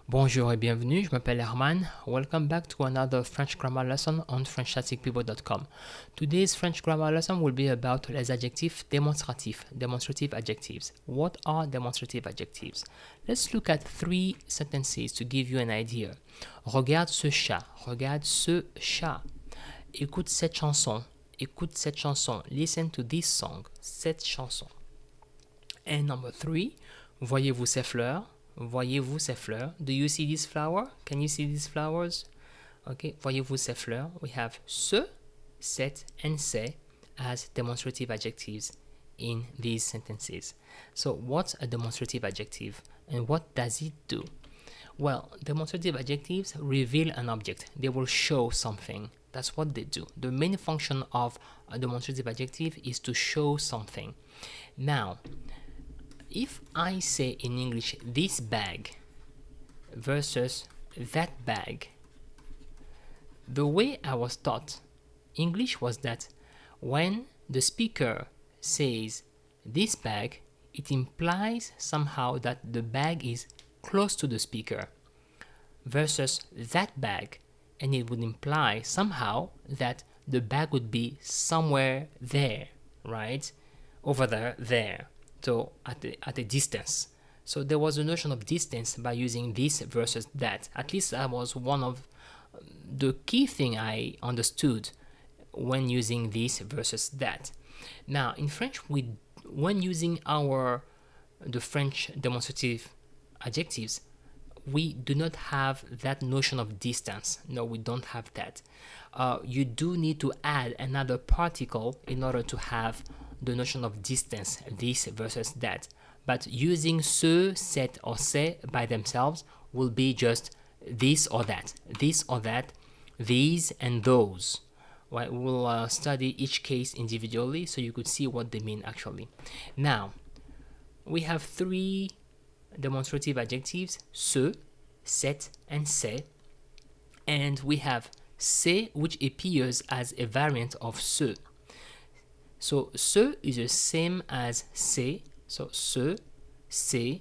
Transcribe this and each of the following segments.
Bonjour et bienvenue, je m'appelle Herman. Welcome back to another French grammar lesson on FrenchTasticPeople.com. Today's French grammar lesson will be about les adjectifs démonstratifs, demonstrative adjectives. What are demonstrative adjectives? Let's look at 3 sentences to give you an idea. Regarde ce chat, regarde ce chat. Écoute cette chanson, écoute cette chanson. Listen to this song, cette chanson. And number 3, voyez-vous ces fleurs? Voyez-vous ces fleurs? Do you see this flower? Can you see these flowers? Okay, voyez-vous ces fleurs? We have ce, cet, and ces as demonstrative adjectives in these sentences. So what's a demonstrative adjective and what does it do? Well, demonstrative adjectives reveal an object. They will show something. That's what they do. The main function of a demonstrative adjective is to show something. Now, if I say in English this bag versus that bag, the way I was taught English was that when the speaker says this bag, it implies somehow that the bag is close to the speaker versus that bag, and it would imply somehow that the bag would be somewhere there, right? Over there. So at a distance. So there was a notion of distance by using this versus that. At least that was one of the key thing I understood when using this versus that. Now in French, when using the French demonstrative adjectives, we do not have that notion of distance. No, we don't have that. You do need to add another particle in order to have the notion of distance, this versus that. But using ce, cet, or ces by themselves will be just this or that, these and those. Right? We'll study each case individually so you could see what they mean actually. Now, we have 3 demonstrative adjectives, ce, cet, and ces. And we have ces, which appears as a variant of ce. So ce is the same as ces. So ce, ces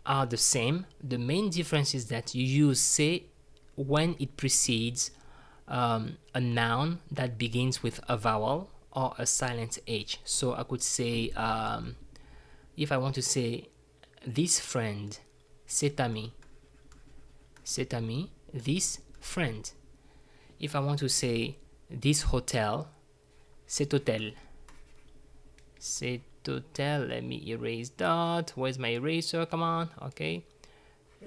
are the same. The main difference is that you use ces when it precedes a noun that begins with a vowel or a silent H. So I could say, if I want to say this friend, cet ami, this friend. If I want to say this hotel, cet hôtel. Cet hôtel, let me erase that. Where's my eraser? Come on, okay.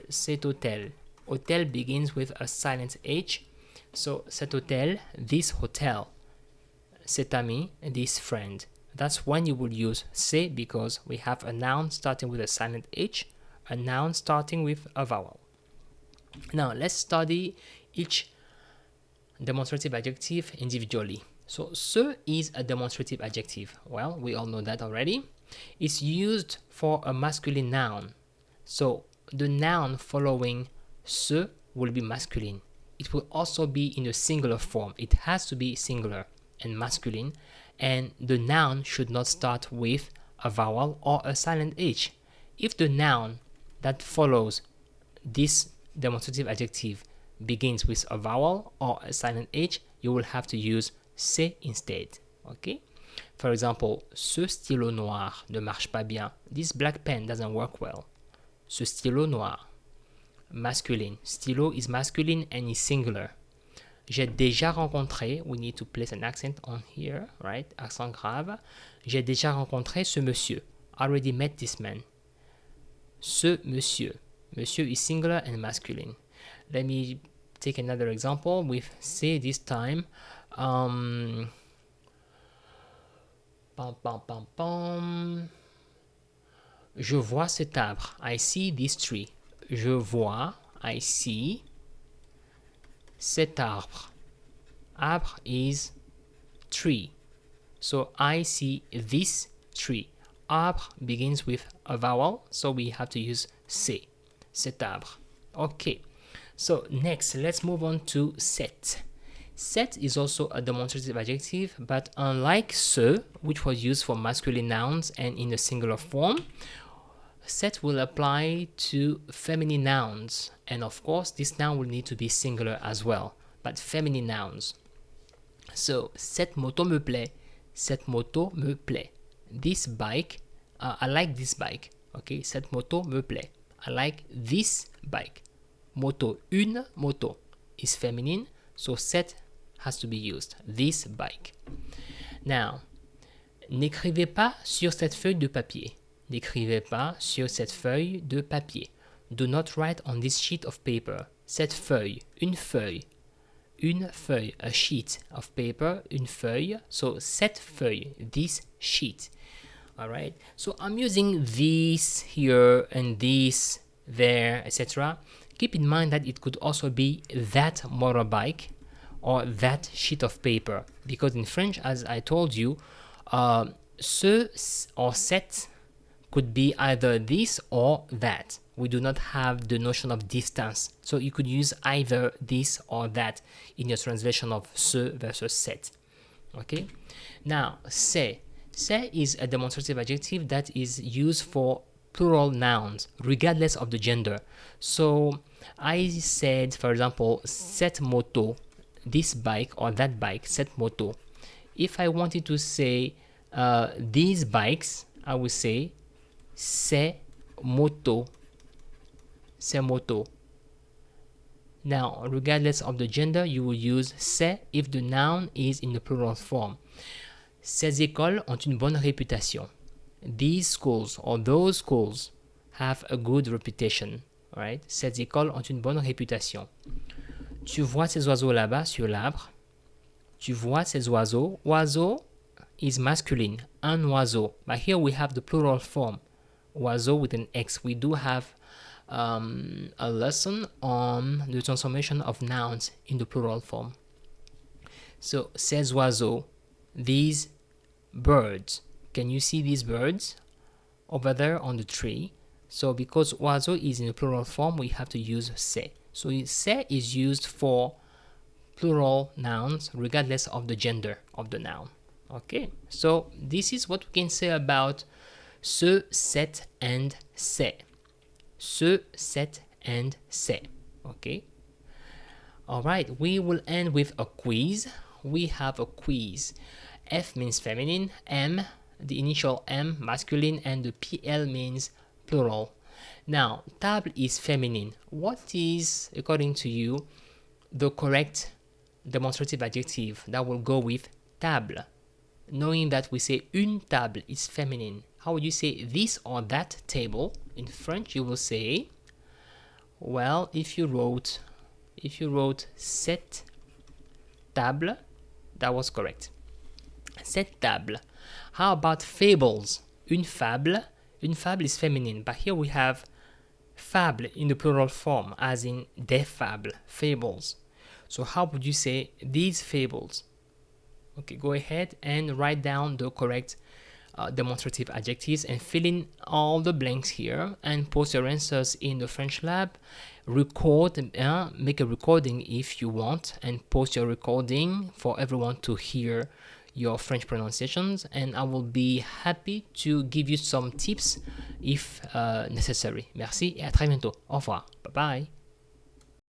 Cet hôtel. Hôtel begins with a silent H. So, cet hôtel, this hotel. Cet ami, this friend. That's when you will use c'est because we have a noun starting with a silent H, a noun starting with a vowel. Now, let's study each demonstrative adjective individually. So, ce is a demonstrative adjective. Well, we all know that already. It's used for a masculine noun. So, the noun following ce will be masculine. It will also be in a singular form. It has to be singular and masculine. And the noun should not start with a vowel or a silent H. If the noun that follows this demonstrative adjective begins with a vowel or a silent H, you will have to use c'est instead. Okay? For example, ce stylo noir ne marche pas bien. This black pen doesn't work well. Ce stylo noir. Masculine. Stylo is masculine and is singular. J'ai déjà rencontré, we need to place an accent on here, right? Accent grave. J'ai déjà rencontré ce monsieur. Already met this man. Ce monsieur. Monsieur is singular and masculine. Let me take another example with c'est this time. Je vois cet arbre. I see this tree. Je vois, I see, cet arbre. Arbre is tree. So I see this tree. Arbre begins with a vowel, so we have to use c'est. Cet arbre. Okay. So next, let's move on to CETTE. CETTE is also a demonstrative adjective, but unlike ce, which was used for masculine nouns and in a singular form, CET will apply to feminine nouns, and of course this noun will need to be singular as well, but feminine nouns. So cette moto me plaît, cette moto me plaît. This bike, I like this bike. Okay, cette moto me plaît. I like this bike. Moto, une moto is feminine, so cette has to be used. This bike. Now, n'écrivez pas sur cette feuille de papier. N'écrivez pas sur cette feuille de papier. Do not write on this sheet of paper. Cette feuille, une feuille. Une feuille, a sheet of paper, une feuille. So, cette feuille, this sheet. Alright, so I'm using this here and this there, etc. Keep in mind that it could also be that motorbike or that sheet of paper, because in French, as I told you, ce or cette could be either this or that. We do not have the notion of distance, so you could use either this or that in your translation of ce versus cette. Okay, now c'est. C'est is a demonstrative adjective that is used for plural nouns, regardless of the gender. So I said, for example, cette moto, this bike or that bike, cette moto. If I wanted to say these bikes, I would say ces motos. Ces motos. Now, regardless of the gender, you will use c'est if the noun is in the plural form. Ces écoles ont une bonne réputation. These schools or those schools have a good reputation. Right? Ces écoles ont une bonne réputation. Tu vois ces oiseaux là-bas sur l'arbre. Tu vois ces oiseaux. Oiseau is masculine. Un oiseau. But here we have the plural form. Oiseau with an X. We do have a lesson on the transformation of nouns in the plural form. So, ces oiseaux. These birds. Can you see these birds over there on the tree? So because oiseau is in a plural form, we have to use c'est. So c'est is used for plural nouns regardless of the gender of the noun. Okay, so this is what we can say about ce, cette, and c'est. Ce, cette, and c'est. Okay. All right, we will end with a quiz. We have a quiz. F means feminine, M, the initial M, masculine, and the PL means plural. Now, table is feminine. What is, according to you, the correct demonstrative adjective that will go with table? Knowing that we say une table is feminine, how would you say this or that table? In French, you will say, well, if you wrote cette table, that was correct. Cette table. How about fables? Une fable. Une fable is feminine, but here we have fable in the plural form, as in des fables, fables. So how would you say these fables? Okay, go ahead and write down the correct demonstrative adjectives and fill in all the blanks here and post your answers in the French lab. Record, make a recording if you want, and post your recording for everyone to hear your French pronunciations, and I will be happy to give you some tips if necessary. Merci et à très bientôt. Au revoir. Bye bye.